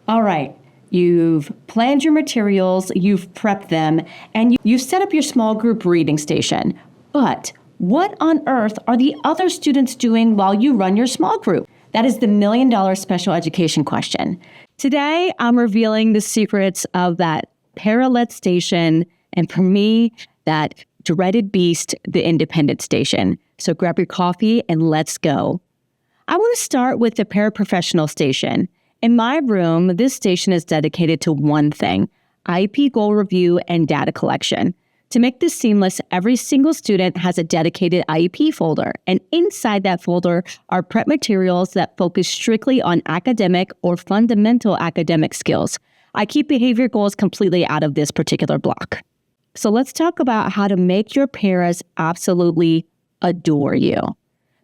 All right. You've planned your materials, you've prepped them, and you've set up your small group reading station. But what on earth are the other students doing while you run your small group? That is the $1,000,000 special education question. Today, I'm revealing the secrets of that para-led station, and for me, that dreaded beast, the independent station. So grab your coffee and let's go. I want to start with the paraprofessional station. In my room, this station is dedicated to one thing: IEP goal review and data collection. To make this seamless, every single student has a dedicated IEP folder, and inside that folder are prep materials that focus strictly on academic or fundamental academic skills. I keep behavior goals completely out of this particular block. So let's talk about how to make your paras absolutely adore you.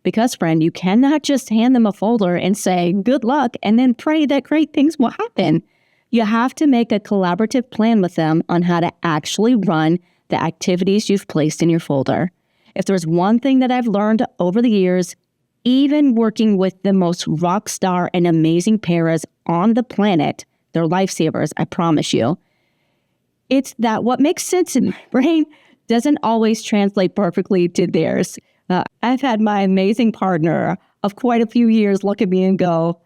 Because, friend, you cannot just hand them a folder and say, good luck, and then pray that great things will happen. You have to make a collaborative plan with them on how to actually run the activities you've placed in your folder. If there's one thing that I've learned over the years, even working with the most rock star and amazing paras on the planet, they're lifesavers, I promise you, it's that what makes sense in my brain doesn't always translate perfectly to theirs. I've had my amazing partner of quite a few years look at me and go,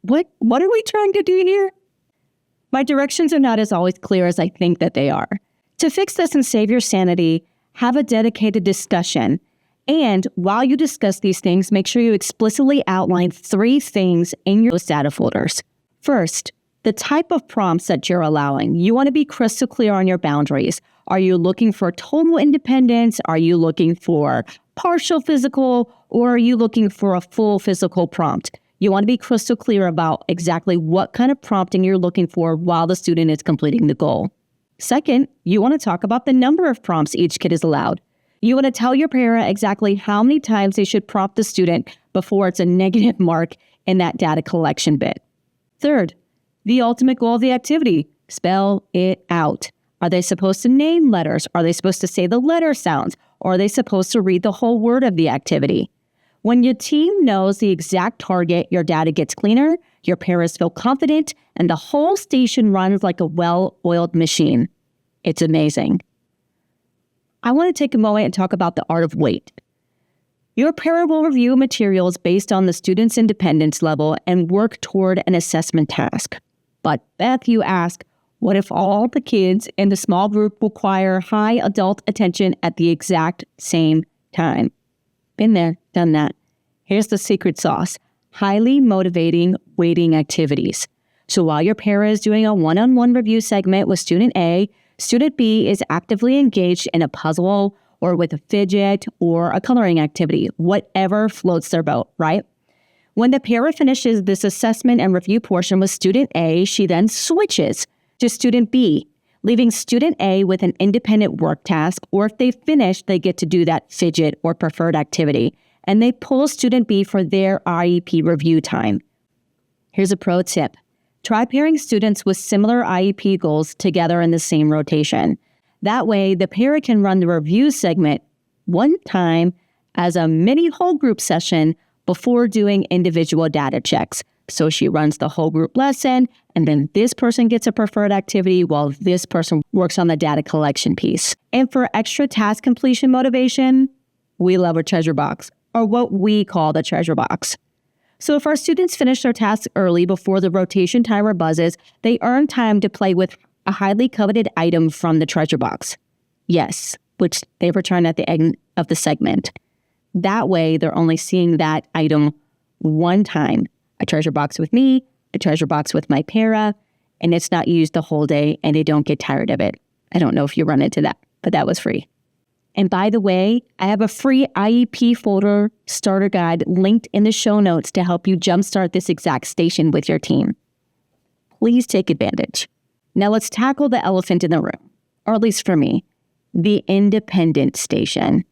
what are we trying to do here? My directions are not as always clear as I think that they are. To fix this and save your sanity, have a dedicated discussion. And while you discuss these things, make sure you explicitly outline 3 things in your data folders. First, the type of prompts that you're allowing. You want to be crystal clear on your boundaries. Are you looking for total independence? Are you looking for partial physical? Or are you looking for a full physical prompt? You want to be crystal clear about exactly what kind of prompting you're looking for while the student is completing the goal. Second, you want to talk about the number of prompts each kid is allowed. You want to tell your para exactly how many times they should prompt the student before it's a negative mark in that data collection bit. Third, the ultimate goal of the activity: spell it out. Are they supposed to name letters? Are they supposed to say the letter sounds? Or are they supposed to read the whole word of the activity? When your team knows the exact target, your data gets cleaner, your paras feel confident, and the whole station runs like a well-oiled machine. It's amazing. I want to take a moment and talk about the art of wait. Your para will review materials based on the student's independence level and work toward an assessment task. But Beth, you ask, what if all the kids in the small group require high adult attention at the exact same time? Been there, done that. Here's the secret sauce: highly motivating waiting activities. So while your para is doing a one-on-one review segment with student A, student B is actively engaged in a puzzle or with a fidget or a coloring activity, whatever floats their boat, right? When the para finishes this assessment and review portion with student A, she then switches to student B, leaving student A with an independent work task, or if they finish, they get to do that fidget or preferred activity, and they pull student B for their IEP review time. Here's a pro tip. Try pairing students with similar IEP goals together in the same rotation. That way, the para can run the review segment one time as a mini whole group session before doing individual data checks. So she runs the whole group lesson, and then this person gets a preferred activity while this person works on the data collection piece. And for extra task completion motivation, we love a treasure box, or what we call the treasure box. So if our students finish their tasks early before the rotation timer buzzes, they earn time to play with a highly coveted item from the treasure box. Yes, which they return at the end of the segment. That way, they're only seeing that item one time. A treasure box with me, a treasure box with my para, and it's not used the whole day and they don't get tired of it. I don't know if you run into that, but that was free. And by the way, I have a free IEP folder starter guide linked in the show notes to help you jumpstart this exact station with your team. Please take advantage. Now let's tackle the elephant in the room, or at least for me, the independent station.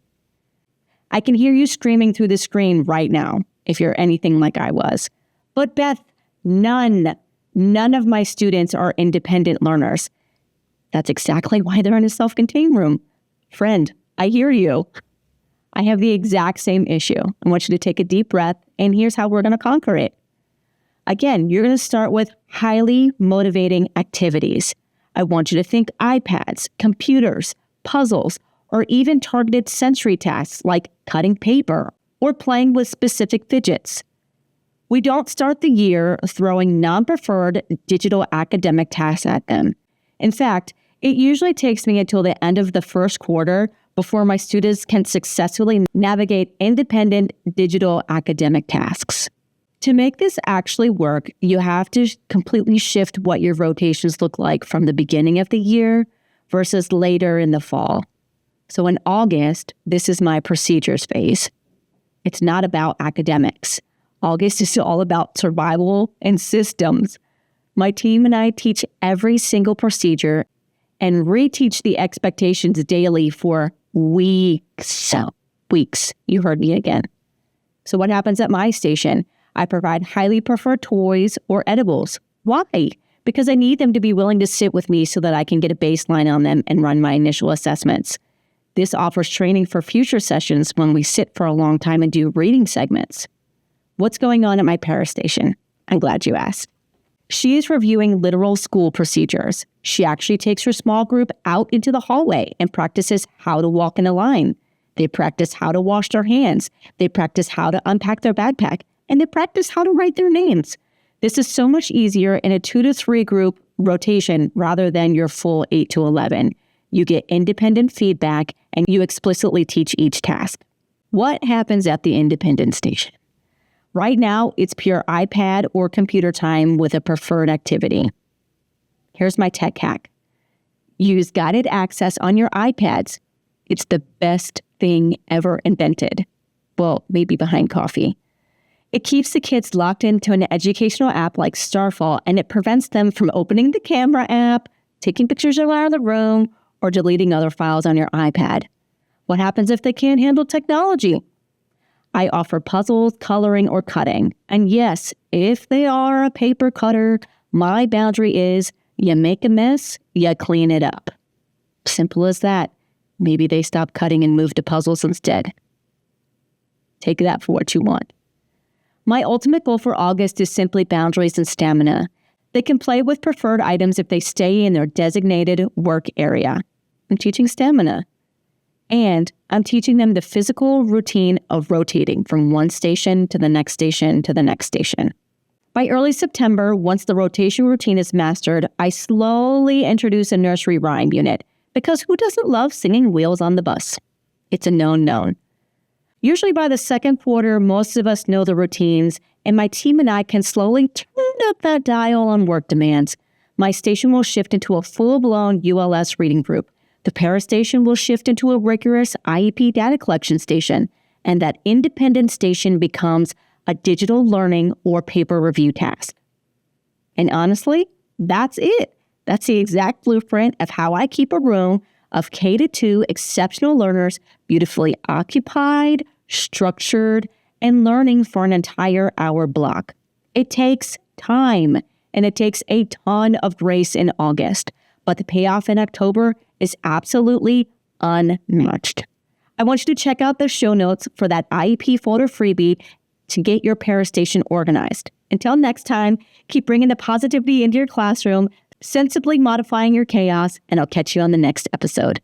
I can hear you screaming through the screen right now, if you're anything like I was. But Beth, none of my students are independent learners. That's exactly why they're in a self-contained room. Friend, I hear you. I have the exact same issue. I want you to take a deep breath, and here's how we're going to conquer it. Again, you're going to start with highly motivating activities. I want you to think iPads, computers, puzzles, or even targeted sensory tasks like cutting paper or playing with specific fidgets. We don't start the year throwing non-preferred digital academic tasks at them. In fact, it usually takes me until the end of the first quarter before my students can successfully navigate independent digital academic tasks. To make this actually work, you have to completely shift what your rotations look like from the beginning of the year versus later in the fall. So in August, this is my procedures phase. It's not about academics. August is all about survival and systems. My team and I teach every single procedure and reteach the expectations daily for weeks. Weeks. You heard me again. So what happens at my station? I provide highly preferred toys or edibles. Why? Because I need them to be willing to sit with me so that I can get a baseline on them and run my initial assessments. This offers training for future sessions when we sit for a long time and do reading segments. What's going on at my parastation? I'm glad you asked. She is reviewing literal school procedures. She actually takes her small group out into the hallway and practices how to walk in a line. They practice how to wash their hands. They practice how to unpack their backpack. And they practice how to write their names. This is so much easier in a 2 to 3 group rotation rather than your full 8 to 11. You get independent feedback and you explicitly teach each task. What happens at the independent station? Right now, it's pure iPad or computer time with a preferred activity. Here's my tech hack. Use guided access on your iPads. It's the best thing ever invented. Well, maybe behind coffee. It keeps the kids locked into an educational app like Starfall, and it prevents them from opening the camera app, taking pictures around the room, or deleting other files on your iPad. What happens if they can't handle technology? I offer puzzles, coloring, or cutting. And yes, if they are a paper cutter, my boundary is you make a mess, you clean it up. Simple as that. Maybe they stop cutting and move to puzzles instead. Take that for what you want. My ultimate goal for August is simply boundaries and stamina. They can play with preferred items if they stay in their designated work area. I'm teaching stamina. And I'm teaching them the physical routine of rotating from one station to the next station to the next station. By early September, once the rotation routine is mastered, I slowly introduce a nursery rhyme unit because who doesn't love singing Wheels on the Bus? It's a known. Usually by the second quarter, most of us know the routines, and my team and I can slowly turn up that dial on work demands. My station will shift into a full-blown ULS reading group. The para station will shift into a rigorous IEP data collection station, and that independent station becomes a digital learning or paper review task. And honestly, that's it. That's the exact blueprint of how I keep a room of K-2 exceptional learners beautifully occupied, structured, and learning for an entire hour block. It takes time, and it takes a ton of grace in August, but the payoff in October is absolutely unmatched. I want you to check out the show notes for that IEP folder freebie to get your parastation organized. Until next time, keep bringing the positivity into your classroom, sensibly modifying your chaos, and I'll catch you on the next episode.